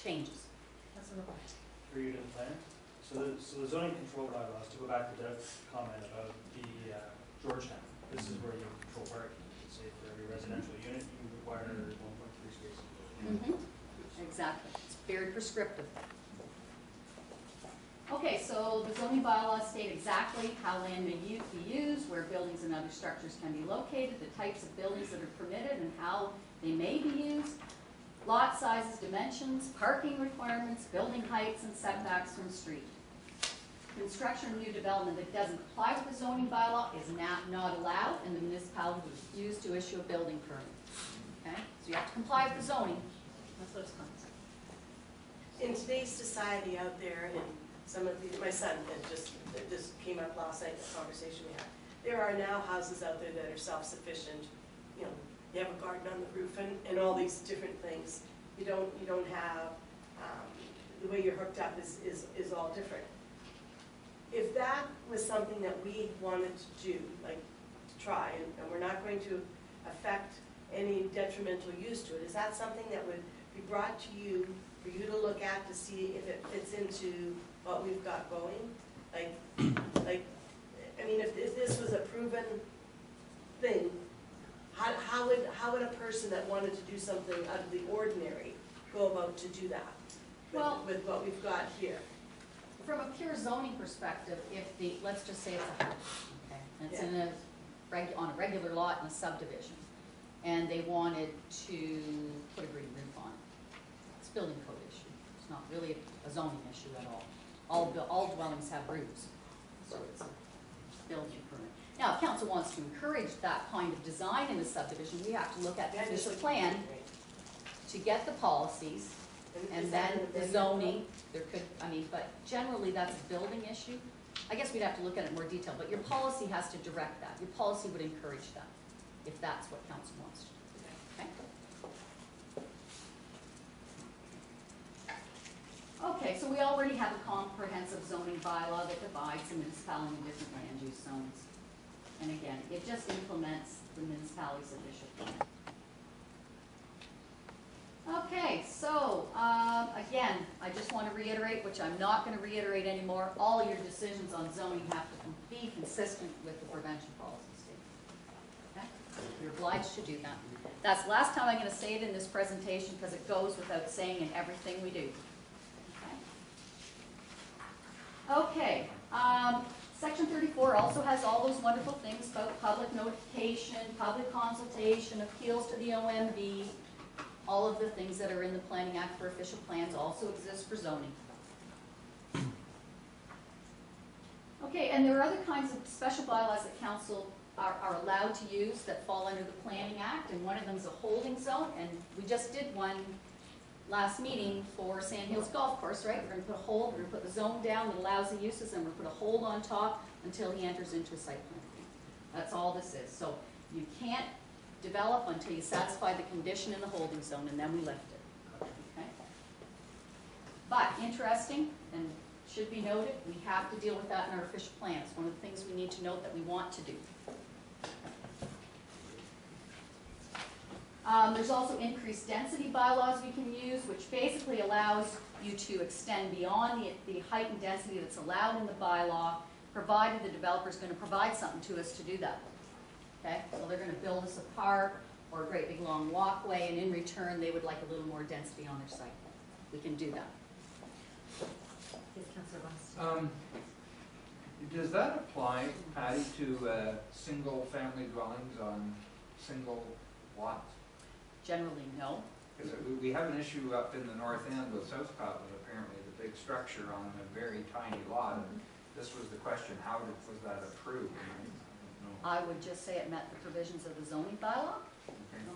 changes. That's a requirement. For you to the planner. So the zoning control bylaws, to go back to Doug's comment about the Georgetown, this is where you control parking. You say for every residential unit, you require 1.3 spaces. Exactly. It's very prescriptive. Okay, so the zoning bylaws state exactly how land may be used, where buildings and other structures can be located, the types of buildings that are permitted and how they may be used, lot sizes, dimensions, parking requirements, building heights, and setbacks from street. Construction of new development that doesn't comply with the zoning bylaw is not allowed, and the municipality will use to issue a building permit. Okay, so you have to comply with the zoning. That's what it's called. In today's society out there, and some of my son it just came up last night, the conversation we had. There are now houses out there that are self-sufficient. You know, you have a garden on the roof and all these different things. You don't have the way you're hooked up is all different. If that was something that we wanted to do, like to try, and we're not going to affect any detrimental use to it, is that something that would be brought to you for you to look at to see if it fits into what we've got going? Like, I mean, if this was a proven thing, how would a person that wanted to do something out of the ordinary go about to do that with what we've got here? From a pure zoning perspective, if the, let's just say it's a house, okay, and it's in on a regular lot in a subdivision, and they wanted to put a green roof on it, it's a building code issue. It's not really a zoning issue at all. All dwellings have roofs, so it's a building permit. Now, if council wants to encourage that kind of design in a subdivision, we have to look at the official plan to get the policies, and then the zoning. There could, I mean, but generally that's a building issue. I guess we'd have to look at it in more detail, but your policy has to direct that. Your policy would encourage that, if that's what council wants to do. Okay? Okay, so we already have a comprehensive zoning bylaw that divides the municipality into different land use zones. And again, it just implements the municipality's official plan. Okay, so again, I just want to reiterate, which I'm not going to reiterate anymore, all your decisions on zoning have to be consistent with the prevention policy statement. Okay? You're obliged to do that. That's the last time I'm going to say it in this presentation because it goes without saying in everything we do. Okay, Section 34 also has all those wonderful things about public notification, public consultation, appeals to the OMB. All of the things that are in the Planning Act for official plans also exist for zoning. Okay, and there are other kinds of special bylaws that council are allowed to use that fall under the Planning Act, and one of them is a holding zone, and we just did one last meeting for Sand Hills Golf Course, right? We're going to put a hold, we're going to put the zone down that allows the uses, and we're going to put a hold on top until he enters into a site plan. That's all this is. So you can't develop until you satisfy the condition in the holding zone, and then we lift it. Okay? But interesting, and should be noted, we have to deal with that in our official plans. One of the things we need to note that we want to do. There's also increased density bylaws we can use, which basically allows you to extend beyond the height and density that's allowed in the bylaw, provided the developer is going to provide something to us to do that. Okay, so they're going to build us a park or a great big long walkway, and in return they would like a little more density on their site. We can do that. Yes, Councillor West. Does that apply, Patty, to single family dwellings on single lots? Generally, no. Because we have an issue up in the north end with South Cotton, apparently, the big structure on a very tiny lot. And this was the question, how was that approved? I would just say it met the provisions of the zoning bylaw.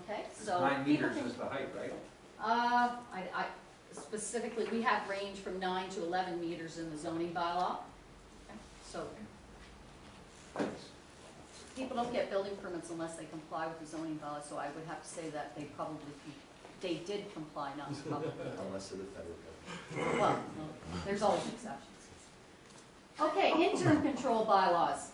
Okay, so 9 meters is the height, right? I specifically, we have range from 9 to 11 meters in the zoning bylaw. Okay. So Thanks. people don't get building permits unless they comply with the zoning bylaw. So I would have to say that they did comply, not probably. Unless they're the federal government. Well, no, there's always exceptions. Okay, interim control bylaws.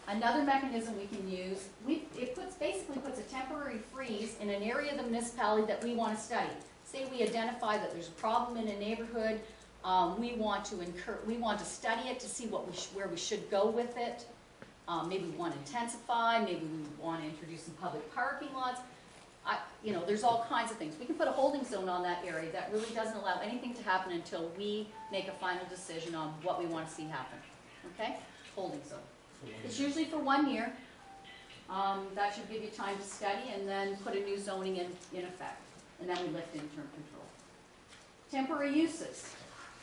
Another mechanism we can use, it basically puts a temporary freeze in an area of the municipality that we want to study. say we identify that there's a problem in a neighborhood, we want to study it to see where we should go with it. Maybe we want to intensify, maybe we want to introduce some public parking lots. There's all kinds of things. We can put a holding zone on that area that really doesn't allow anything to happen until we make a final decision on what we want to see happen. Okay? Holding zone. It's usually for 1 year. That should give you time to study and then put a new zoning in effect. And then we lift interim control. Temporary uses.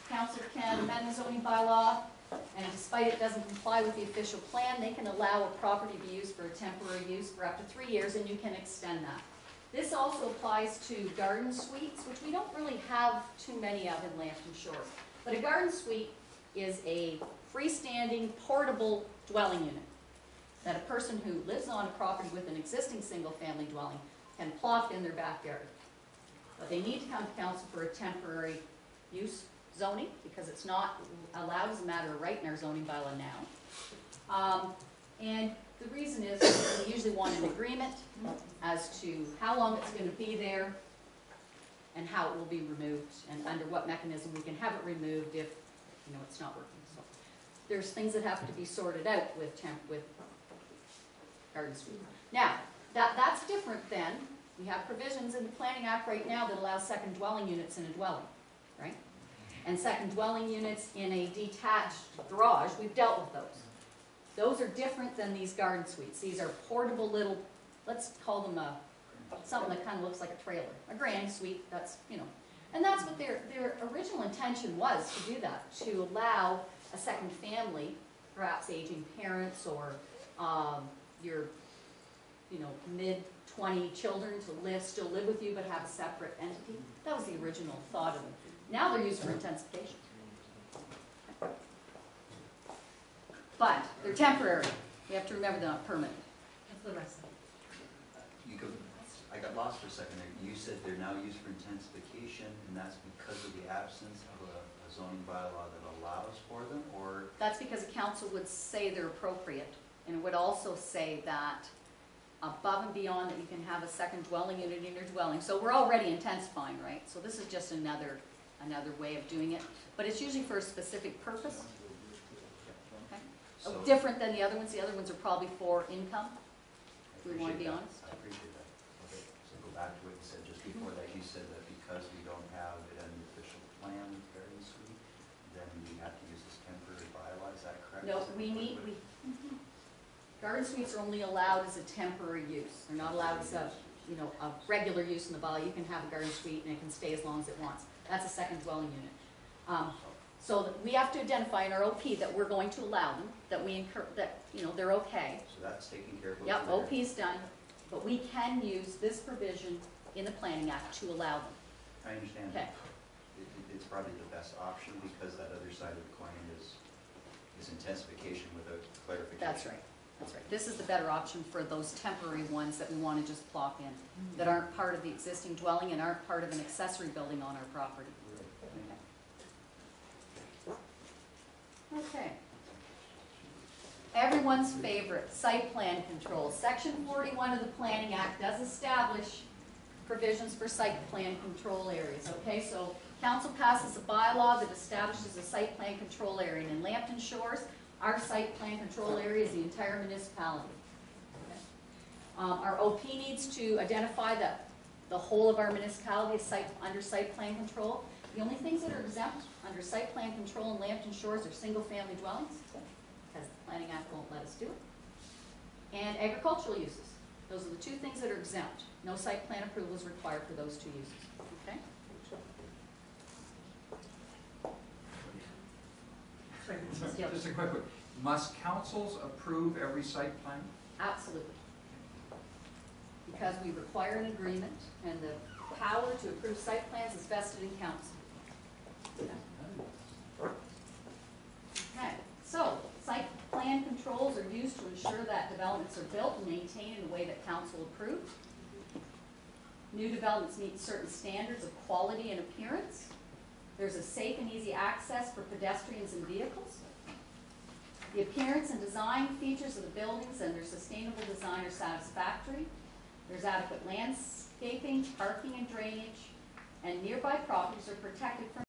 Council can amend the zoning bylaw, and despite it doesn't comply with the official plan, they can allow a property to be used for a temporary use for up to 3 years, and you can extend that. This also applies to garden suites, which we don't really have too many of in Lambton Shores. But a garden suite is a freestanding, portable dwelling unit that a person who lives on a property with an existing single-family dwelling can plop in their backyard. But they need to come to council for a temporary use zoning, because it's not allowed as a matter of right in our zoning bylaw now. And the reason is we usually want an agreement as to how long it's going to be there and how it will be removed and under what mechanism we can have it removed if it's not working. So there's things that have to be sorted out with garden suite. Now, that's different than, we have provisions in the Planning Act right now that allow second dwelling units in a dwelling, right? And second dwelling units in a detached garage, we've dealt with those. Those are different than these garden suites. These are portable little, let's call them something that kind of looks like a trailer, a granny suite, and that's what their original intention was, to do that, to allow a second family, perhaps aging parents or your mid-20 children to still live with you but have a separate entity. That was the original thought of it. Now they're used for intensification. But they're temporary. You have to remember they're not permanent. That's the rest of it. I got lost for a second there. You said they're now used for intensification, and that's because of the absence of a zoning bylaw that allows for them, or? That's because a council would say they're appropriate, and it would also say that above and beyond that you can have a second dwelling unit in your dwelling. So we're already intensifying, right? So this is just another way of doing it, but it's usually for a specific purpose. Okay? So, different than the other ones. The other ones are probably for income. We want to be honest. I appreciate that. Okay, so go back to what you said just before that. You said that because we don't have it on the official plan with garden suite, then we have to use this temporary bylaw. Is that correct? No, garden suites are only allowed as a temporary use. They're not allowed as a regular use in the bylaw. You can have a garden suite and it can stay as long as it wants. That's a second dwelling unit. So we have to identify in our OP that we're going to allow them, that they're okay. So that's taking care of those. Yep, OP's done, but we can use this provision in the Planning Act to allow them. I understand. Okay. It's probably the best option because that other side of the coin is intensification without clarification. That's right. That's right. This is the better option for those temporary ones that we want to just plop in, that aren't part of the existing dwelling and aren't part of an accessory building on our property. Okay. Everyone's favorite, site plan control. Section 41 of the Planning Act does establish provisions for site plan control areas. Okay, so council passes a bylaw that establishes a site plan control area. And in Lambton Shores, our site plan control area is the entire municipality. Okay. Our OP needs to identify that the whole of our municipality is under site plan control. The only things that are exempt under site plan control in Lambton Shores are single-family dwellings, because the Planning Act won't let us do it, and agricultural uses. Those are the two things that are exempt. No site plan approval is required for those two uses. Okay? Just a quick one. Must councils approve every site plan? Absolutely. Because we require an agreement, and the power to approve site plans is vested in council. Okay, so site plan controls are used to ensure that developments are built and maintained in a way that council approves. New developments meet certain standards of quality and appearance. There's a safe and easy access for pedestrians and vehicles. The appearance and design features of the buildings and their sustainable design are satisfactory. There's adequate landscaping, parking and drainage. and nearby properties are protected from